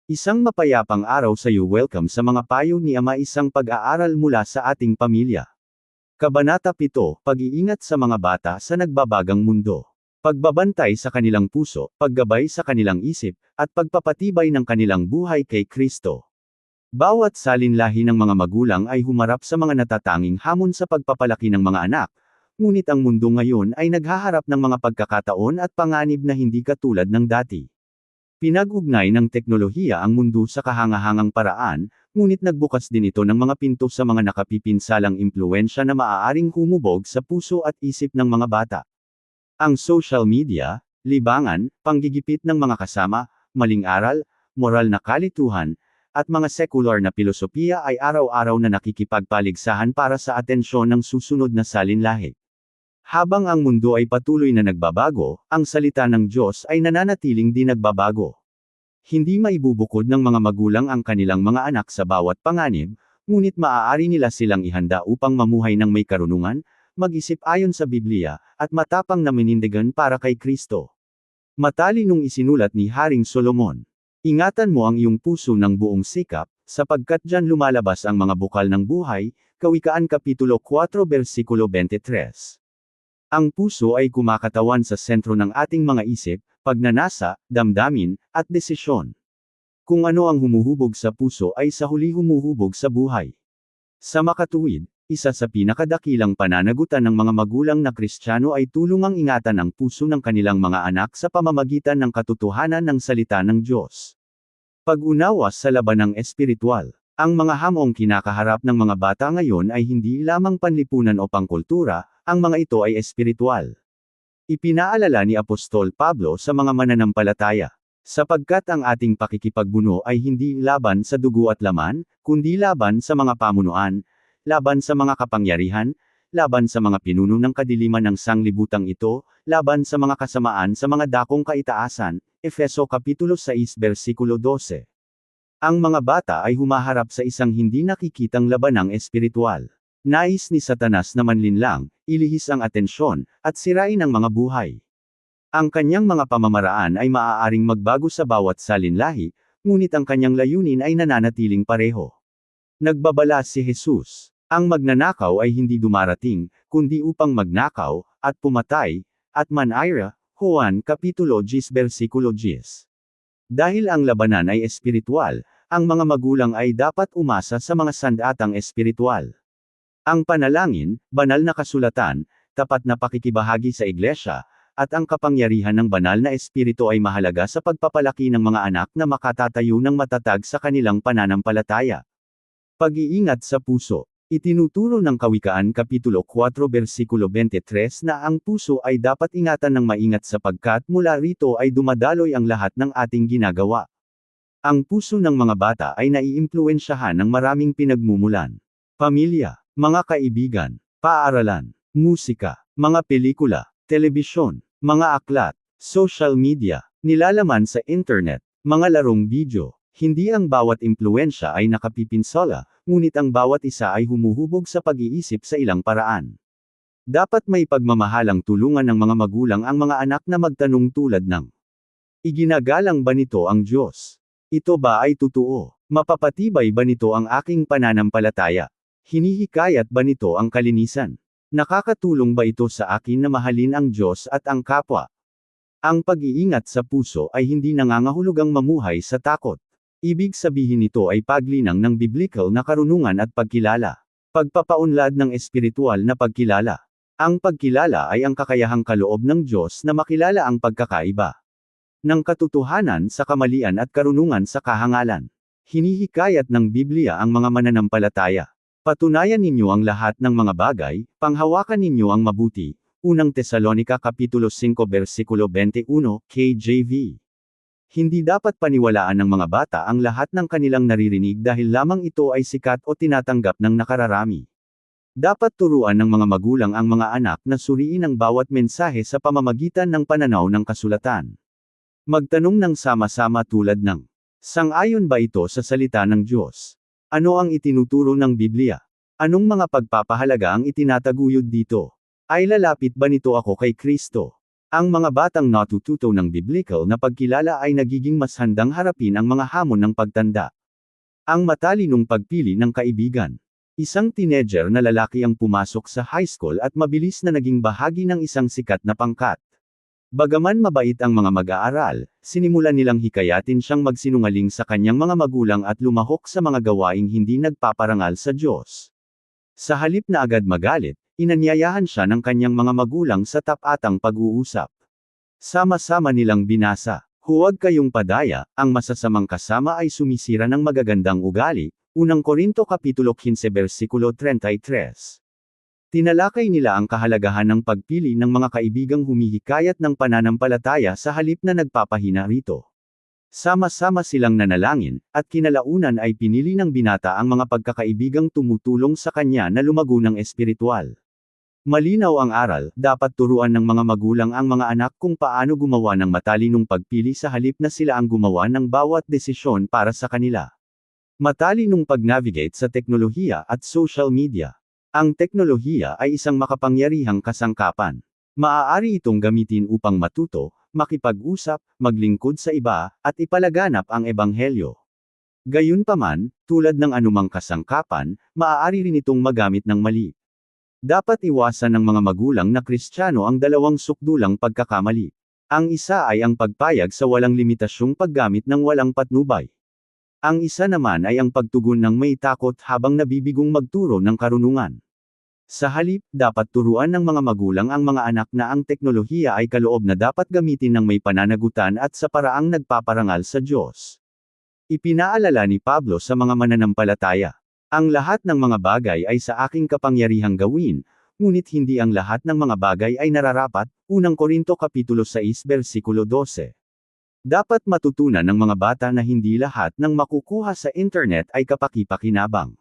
Isang mapayapang araw sa iyo. Welcome sa mga payo ni Ama, isang pag-aaral mula sa ating pamilya. Kabanata 7, Pag-iingat sa mga bata sa nagbabagang mundo. Pagbabantay sa kanilang puso, paggabay sa kanilang isip, at pagpapatibay ng kanilang buhay kay Kristo. Bawat salinlahi ng mga magulang ay humarap sa mga natatanging hamon sa pagpapalaki ng mga anak, ngunit ang mundo ngayon ay naghaharap ng mga pagkakataon at panganib na hindi katulad ng dati. Pinag-ugnay ng teknolohiya ang mundo sa kahangahangang paraan, ngunit nagbukas din ito ng mga pinto sa mga nakapipinsalang impluwensya na maaaring humubog sa puso at isip ng mga bata. Ang social media, libangan, panggigipit ng mga kasama, maling aral, moral na kalituhan, at mga sekular na pilosopiya ay araw-araw na nakikipagpaligsahan para sa atensyon ng susunod na salinlahi. Habang ang mundo ay patuloy na nagbabago, ang salita ng Diyos ay nananatiling di nagbabago. Hindi maibubukod ng mga magulang ang kanilang mga anak sa bawat panganib, ngunit maaari nila silang ihanda upang mamuhay ng may karunungan, mag-isip ayon sa Biblia, at matapang na minindigan para kay Kristo. Matalinong isinulat ni Haring Solomon. Ingatan mo ang iyong puso ng buong sikap, sapagkat diyan lumalabas ang mga bukal ng buhay. Kawikaan Kapitulo 4 Versikulo 23. Ang puso ay kumakatawan sa sentro ng ating mga isip, pagnanasa, damdamin, at desisyon. Kung ano ang humuhubog sa puso ay sa huli humuhubog sa buhay. Sa makatuwid, isa sa pinakadakilang pananagutan ng mga magulang na Kristiyano ay tulungang ingatan ang puso ng kanilang mga anak sa pamamagitan ng katotohanan ng salita ng Diyos. Pag-unawa sa labanang espiritual. Ang mga hamong kinakaharap ng mga bata ngayon ay hindi lamang panlipunan o pangkultura, ang mga ito ay espiritual. Ipinaalala ni Apostol Pablo sa mga mananampalataya, sapagkat ang ating pakikipagbuno ay hindi laban sa dugo at laman, kundi laban sa mga pamunuan, laban sa mga kapangyarihan, laban sa mga pinuno ng kadiliman ng sanglibutang ito, laban sa mga kasamaan sa mga dakong kaitaasan. Efeso Kapitulo 6 Versikulo 12. Ang mga bata ay humaharap sa isang hindi nakikitang labanang espiritual. Nais ni Satanas na manlinlang, ilihis ang atensyon, at sirain ang mga buhay. Ang kanyang mga pamamaraan ay maaaring magbago sa bawat salinlahi, ngunit ang kanyang layunin ay nananatiling pareho. Nagbabala si Jesus, ang magnanakaw ay hindi dumarating, kundi upang magnakaw, at pumatay, at manayra. Juan Kapitulo 10 Versikulo 10. Dahil ang labanan ay espiritual, ang mga magulang ay dapat umasa sa mga sandatang espiritual. Ang panalangin, banal na kasulatan, tapat na pakikibahagi sa iglesia, at ang kapangyarihan ng banal na espiritu ay mahalaga sa pagpapalaki ng mga anak na makatatayo ng matatag sa kanilang pananampalataya. Pag-iingat sa puso. Itinuturo ng Kawikaan Kapitulo 4 Versikulo 23 na ang puso ay dapat ingatan ng maingat sapagkat mula rito ay dumadaloy ang lahat ng ating ginagawa. Ang puso ng mga bata ay naiimpluwensyahan ng maraming pinagmumulan. Pamilya, mga kaibigan, paaralan, musika, mga pelikula, telebisyon, mga aklat, social media, nilalaman sa internet, mga larong video. Hindi ang bawat impluwensya ay nakapipinsala, ngunit ang bawat isa ay humuhubog sa pag-iisip sa ilang paraan. Dapat may pagmamahalang tulungan ng mga magulang ang mga anak na magtanong tulad ng, iginagalang ba nito ang Diyos? Ito ba ay totoo? Mapapatibay ba nito ang aking pananampalataya? Hinihikayat ba nito ang kalinisan? Nakakatulong ba ito sa akin na mahalin ang Diyos at ang kapwa? Ang pag-iingat sa puso ay hindi nangangahulugang mamuhay sa takot. Ibig sabihin nito ay paglinang ng biblical na karunungan at pagkilala. Pagpapaunlad ng espiritual na pagkilala. Ang pagkilala ay ang kakayahang kaloob ng Diyos na makilala ang pagkakaiba ng katotohanan sa kamalian at karunungan sa kahangalan. Hinihikayat ng Biblia ang mga mananampalataya. Patunayan ninyo ang lahat ng mga bagay, panghawakan ninyo ang mabuti. Unang Tesalonika Kapitulo 5 Versikulo 21, KJV. Hindi dapat paniwalaan ng mga bata ang lahat ng kanilang naririnig dahil lamang ito ay sikat o tinatanggap ng nakararami. Dapat turuan ng mga magulang ang mga anak na suriin ang bawat mensahe sa pamamagitan ng pananaw ng kasulatan. Magtanong ng sama-sama tulad ng, sang-ayon ba ito sa salita ng Diyos? Ano ang itinuturo ng Biblia? Anong mga pagpapahalaga ang itinataguyod dito? Ay lalapit ba nito ako kay Kristo? Ang mga batang natututo ng biblical na pagkilala ay nagiging mas handang harapin ang mga hamon ng pagtanda. Ang matalinong pagpili ng kaibigan. Isang teenager na lalaki ang pumasok sa high school at mabilis na naging bahagi ng isang sikat na pangkat. Bagaman mabait ang mga mag-aaral, sinimulan nilang hikayatin siyang magsinungaling sa kanyang mga magulang at lumahok sa mga gawaing hindi nagpaparangal sa Diyos. Sa halip na agad magalit, inanyayahan siya ng kanyang mga magulang sa tapatang pag-uusap. Sama-sama nilang binasa, "Huwag kayong padaya, ang masasamang kasama ay sumisira ng magagandang ugali." Unang Korinto Kapitulo 15 versikulo 33. Tinalakay nila ang kahalagahan ng pagpili ng mga kaibigang humihikayat ng pananampalataya sa halip na nagpapahina rito. Sama-sama silang nanalangin, at kinalaunan ay pinili ng binata ang mga pagkakaibigang tumutulong sa kanya na lumago ng espiritual. Malinaw ang aral, dapat turuan ng mga magulang ang mga anak kung paano gumawa ng matalinong pagpili sa halip na sila ang gumawa ng bawat desisyon para sa kanila. Matalinong pag-navigate sa teknolohiya at social media. Ang teknolohiya ay isang makapangyarihang kasangkapan. Maaari itong gamitin upang matuto, makipag-usap, maglingkod sa iba, at ipalaganap ang ebanghelyo. Gayunpaman, tulad ng anumang kasangkapan, maaari rin itong magamit ng mali. Dapat iwasan ng mga magulang na Kristiyano ang dalawang sukdulang pagkakamali. Ang isa ay ang pagpayag sa walang limitasyong paggamit ng walang patnubay. Ang isa naman ay ang pagtugon ng may takot habang nabibigong magturo ng karunungan. Sa halip, dapat turuan ng mga magulang ang mga anak na ang teknolohiya ay kaloob na dapat gamitin ng may pananagutan at sa paraang nagpaparangal sa Diyos. Ipinaalala ni Pablo sa mga mananampalataya, "Ang lahat ng mga bagay ay sa aking kapangyarihang gawin, ngunit hindi ang lahat ng mga bagay ay nararapat." Unang Korinto Kapitulo 6 versikulo 12. Dapat matutunan ng mga bata na hindi lahat ng makukuha sa internet ay kapaki-pakinabang.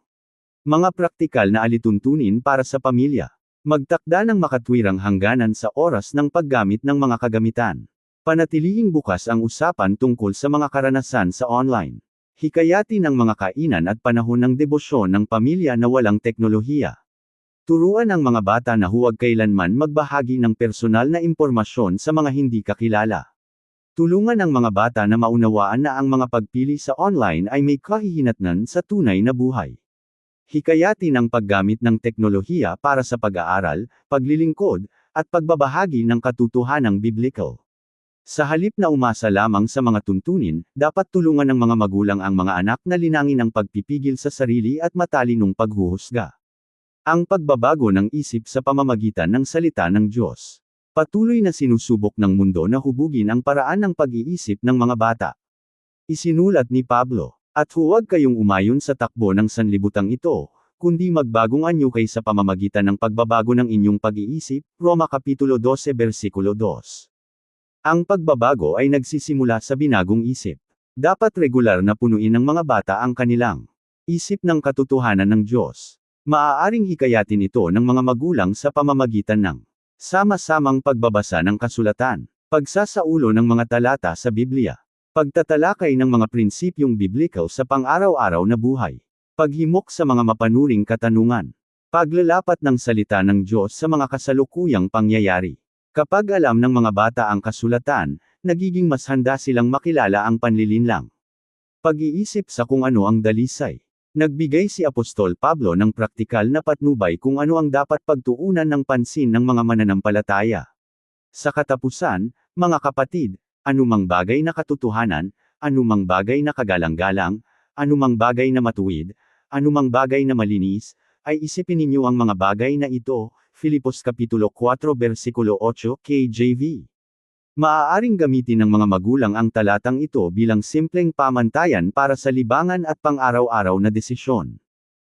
Mga praktikal na alituntunin para sa pamilya. Magtakda ng makatwirang hangganan sa oras ng paggamit ng mga kagamitan. Panatilihing bukas ang usapan tungkol sa mga karanasan sa online. Hikayatin ang mga kainan at panahon ng debosyon ng pamilya na walang teknolohiya. Turuan ang mga bata na huwag kailanman magbahagi ng personal na impormasyon sa mga hindi kakilala. Tulungan ang mga bata na maunawaan na ang mga pagpili sa online ay may kahihinatnan sa tunay na buhay. Hikayatin ang paggamit ng teknolohiya para sa pag-aaral, paglilingkod, at pagbabahagi ng katotohanang biblical. Sa halip na umasa lamang sa mga tuntunin, dapat tulungan ng mga magulang ang mga anak na linangin ang pagpipigil sa sarili at matalinong paghuhusga. Ang pagbabago ng isip sa pamamagitan ng salita ng Diyos. Patuloy na sinusubok ng mundo na hubugin ang paraan ng pag-iisip ng mga bata. Isinulat ni Pablo, "At huwag kayong umayon sa takbo ng sanlibutang ito, kundi magbagong anyo kayo sa pamamagitan ng pagbabago ng inyong pag-iisip." Roma Kapitulo 12 versikulo 2. Ang pagbabago ay nagsisimula sa binagong isip. Dapat regular na punuin ng mga bata ang kanilang isip ng katotohanan ng Diyos. Maaaring hikayatin ito ng mga magulang sa pamamagitan ng sama-samang pagbabasa ng kasulatan, pagsasaulo ng mga talata sa Biblia, pagtatalakay ng mga prinsipyong biblical sa pang-araw-araw na buhay, paghimok sa mga mapanuring katanungan, paglalapat ng salita ng Diyos sa mga kasalukuyang pangyayari. Kapag alam ng mga bata ang kasulatan, nagiging mas handa silang makilala ang panlilinlang pag-iisip sa kung ano ang dalisay. Nagbigay si Apostol Pablo ng praktikal na patnubay kung ano ang dapat pagtuunan ng pansin ng mga mananampalataya. Sa katapusan, mga kapatid, anumang bagay na katotohanan, anumang bagay na kagalang-galang, anumang bagay na matuwid, anumang bagay na malinis, ay isipin ninyo ang mga bagay na ito. Filipos Kapitulo 4 versikulo 8 KJV. Maaaring gamitin ng mga magulang ang talatang ito bilang simpleng pamantayan para sa libangan at pang-araw-araw na desisyon.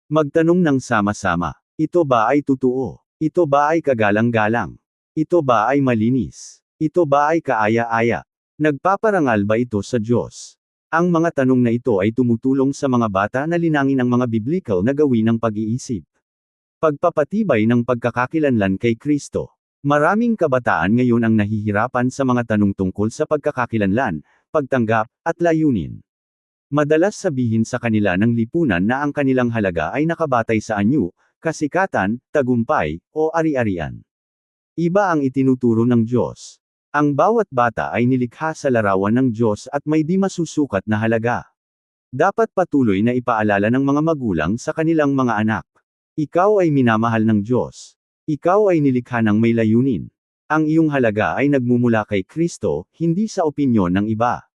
Magtanong ng sama-sama, ito ba ay totoo? Ito ba ay kagalang-galang? Ito ba ay malinis? Ito ba ay kaaya-aya? Nagpaparangal ba ito sa Diyos? Ang mga tanong na ito ay tumutulong sa mga bata na linangin ang mga biblical na gawin ng pag-iisip. Pagpapatibay ng pagkakakilanlan kay Kristo. Maraming kabataan ngayon ang nahihirapan sa mga tanong tungkol sa pagkakakilanlan, pagtanggap, at layunin. Madalas sabihin sa kanila ng lipunan na ang kanilang halaga ay nakabatay sa anyo, kasikatan, tagumpay, o ari-arian. Iba ang itinuturo ng Diyos. Ang bawat bata ay nilikha sa larawan ng Diyos at may di masusukat na halaga. Dapat patuloy na ipaalala ng mga magulang sa kanilang mga anak. Ikaw ay minamahal ng Diyos. Ikaw ay nilikha ng may layunin. Ang iyong halaga ay nagmumula kay Kristo, hindi sa opinyon ng iba.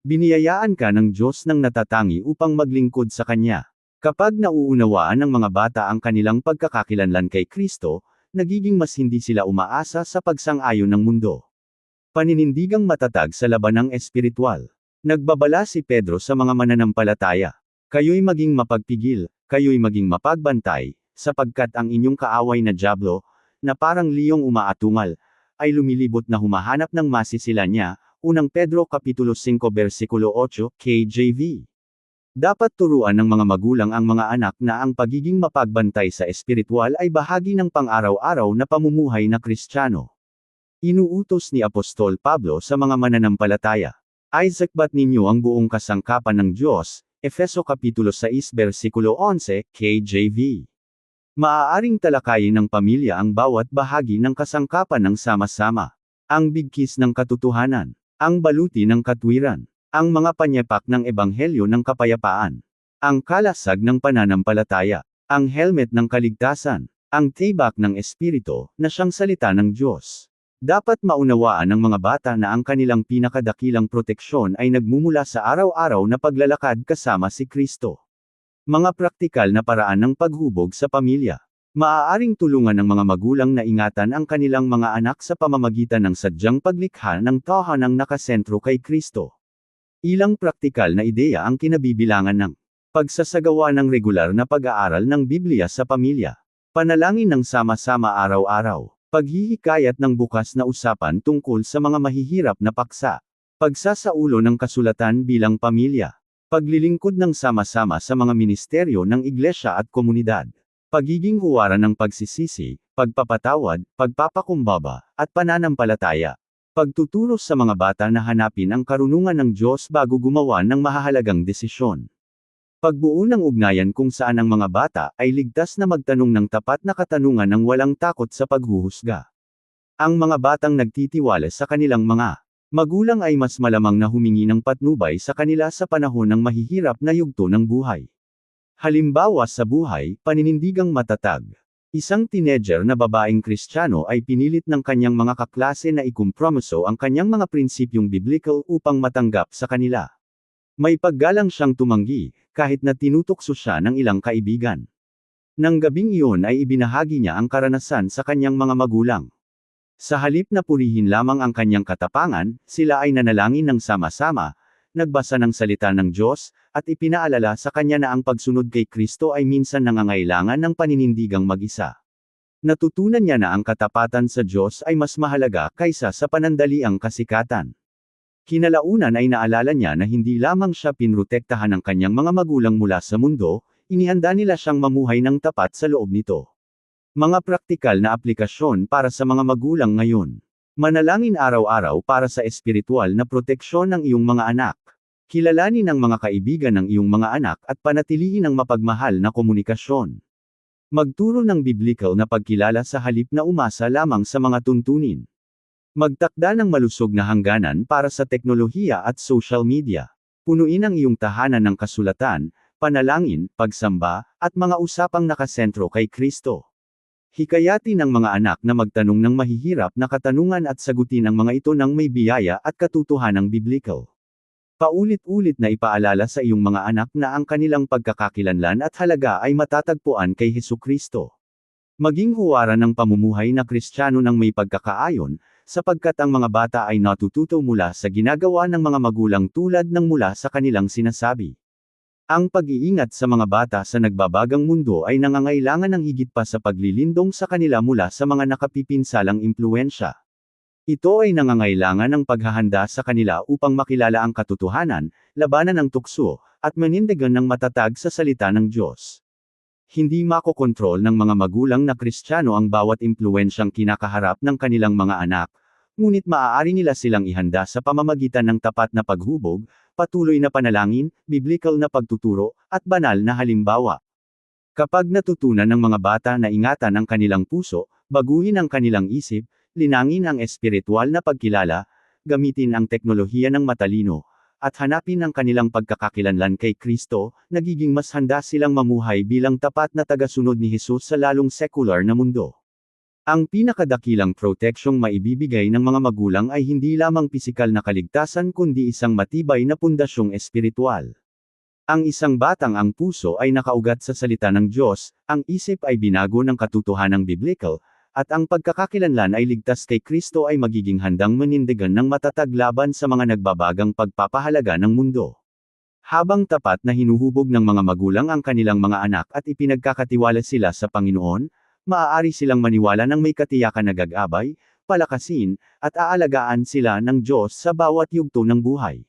Biniyayaan ka ng Diyos ng natatangi upang maglingkod sa Kanya. Kapag nauunawaan ng mga bata ang kanilang pagkakakilanlan kay Kristo, nagiging mas hindi sila umaasa sa pagsang-ayon ng mundo. Paninindigang matatag sa labanang espiritual. Nagbabala si Pedro sa mga mananampalataya. Kayo'y maging mapagpigil, kayo'y maging mapagbantay, sapagkat ang inyong kaaway na dyablo, na parang liyong umaatungal, ay lumilibot na humahanap ng masisila niya. Unang Pedro Kapitulo 5 versikulo 8, KJV. Dapat turuan ng mga magulang ang mga anak na ang pagiging mapagbantay sa espiritual ay bahagi ng pang-araw-araw na pamumuhay na Kristiyano. Inuutos ni Apostol Pablo sa mga mananampalataya. Isaac ba't ninyo ang buong kasangkapan ng Diyos, Efeso Kapitulo 6 versikulo 11, KJV. Maaaring talakayin ng pamilya ang bawat bahagi ng kasangkapan ng sama-sama. Ang bigkis ng katotohanan. Ang baluti ng katwiran. Ang mga panyapak ng ebanghelyo ng kapayapaan. Ang kalasag ng pananampalataya. Ang helmet ng kaligtasan. Ang tibak ng espiritu, na siyang salita ng Diyos. Dapat maunawaan ng mga bata na ang kanilang pinakadakilang proteksyon ay nagmumula sa araw-araw na paglalakad kasama si Kristo. Mga praktikal na paraan ng paghubog sa pamilya. Maaaring tulungan ng mga magulang na ingatan ang kanilang mga anak sa pamamagitan ng sadyang paglikha ng tahanang nakasentro kay Kristo. Ilang praktikal na ideya ang kinabibilangan ng pagsasagawa ng regular na pag-aaral ng Biblia sa pamilya. Panalangin ng sama-sama araw-araw. Paghihikayat ng bukas na usapan tungkol sa mga mahihirap na paksa. Pagsasaulo ng kasulatan bilang pamilya. Paglilingkod ng sama-sama sa mga ministeryo ng iglesia at komunidad. Pagiging huwaran ng pagsisisi, pagpapatawad, pagpapakumbaba, at pananampalataya. Pagtuturo sa mga bata na hanapin ang karunungan ng Diyos bago gumawa ng mahahalagang desisyon. Pagbuo ng ugnayan kung saan ang mga bata ay ligtas na magtanong ng tapat na katanungan ng walang takot sa paghuhusga. Ang mga batang nagtitiwala sa kanilang mga magulang ay mas malamang na humingi ng patnubay sa kanila sa panahon ng mahihirap na yugto ng buhay. Halimbawa sa buhay, paninindigang matatag. Isang teenager na babaeng Kristiyano ay pinilit ng kanyang mga kaklase na ikumpromiso ang kanyang mga prinsipyong biblical upang matanggap sa kanila. May paggalang siyang tumanggi, kahit na tinutokso siya ng ilang kaibigan. Nang gabing iyon ay ibinahagi niya ang karanasan sa kanyang mga magulang. Sa halip na purihin lamang ang kanyang katapangan, sila ay nanalangin ng sama-sama, nagbasa ng salita ng Diyos, at ipinaalala sa kanya na ang pagsunod kay Kristo ay minsan nangangailangan ng paninindigang mag-isa. Natutunan niya na ang katapatan sa Diyos ay mas mahalaga kaysa sa panandaliang kasikatan. Kinalaunan ay naalala niya na hindi lamang siya pinrotektahan ng kanyang mga magulang mula sa mundo, inihanda nila siyang mamuhay ng tapat sa loob nito. Mga praktikal na aplikasyon para sa mga magulang ngayon. Manalangin araw-araw para sa espiritual na proteksyon ng iyong mga anak. Kilalanin ang mga kaibigan ng iyong mga anak at panatilihin ang mapagmahal na komunikasyon. Magturo ng biblical na pagkilala sa halip na umasa lamang sa mga tuntunin. Magtakda ng malusog na hangganan para sa teknolohiya at social media. Punuin ang iyong tahanan ng kasulatan, panalangin, pagsamba, at mga usapang nakasentro kay Kristo. Hikayatin ang mga anak na magtanong ng mahihirap na katanungan at sagutin ang mga ito ng may biyaya at katotohanang biblical. Paulit-ulit na ipaalala sa iyong mga anak na ang kanilang pagkakakilanlan at halaga ay matatagpuan kay Hesukristo. Maging huwaran ng pamumuhay na Kristiyano ng may pagkakaayon, sapagkat ang mga bata ay natututo mula sa ginagawa ng mga magulang tulad ng mula sa kanilang sinasabi. Ang pag-iingat sa mga bata sa nagbabagang mundo ay nangangailangan ng higit pa sa paglilindong sa kanila mula sa mga nakapipinsalang impluwensya. Ito ay nangangailangan ng paghahanda sa kanila upang makilala ang katotohanan, labanan ang tukso, at manindigan ng matatag sa salita ng Diyos. Hindi makokontrol ng mga magulang na Kristiyano ang bawat impluwensyang kinakaharap ng kanilang mga anak, ngunit maaari nila silang ihanda sa pamamagitan ng tapat na paghubog, patuloy na panalangin, biblical na pagtuturo, at banal na halimbawa. Kapag natutunan ng mga bata na ingatan ang kanilang puso, baguhin ang kanilang isip, linangin ang espiritual na pagkilala, gamitin ang teknolohiya ng matalino, at hanapin ang kanilang pagkakakilanlan kay Kristo, nagiging mas handa silang mamuhay bilang tapat na tagasunod ni Jesus sa lalong sekular na mundo. Ang pinakadakilang proteksyong maibibigay ng mga magulang ay hindi lamang pisikal na kaligtasan kundi isang matibay na pundasyong espiritual. Ang isang batang ang puso ay nakaugat sa salita ng Diyos, ang isip ay binago ng katotohanang biblical, at ang pagkakakilanlan ay ligtas kay Kristo ay magiging handang manindigan ng matatag laban sa mga nagbabagang pagpapahalaga ng mundo. Habang tapat na hinuhubog ng mga magulang ang kanilang mga anak at ipinagkakatiwala sila sa Panginoon, maaari silang maniwala ng may katiyakan na gagabay, palakasin, at aalagaan sila ng Diyos sa bawat yugto ng buhay.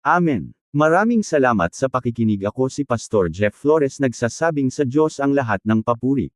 Amen. Maraming salamat sa pakikinig. Ako si Pastor Jeff Flores, nagsasabing sa Diyos ang lahat ng papuri.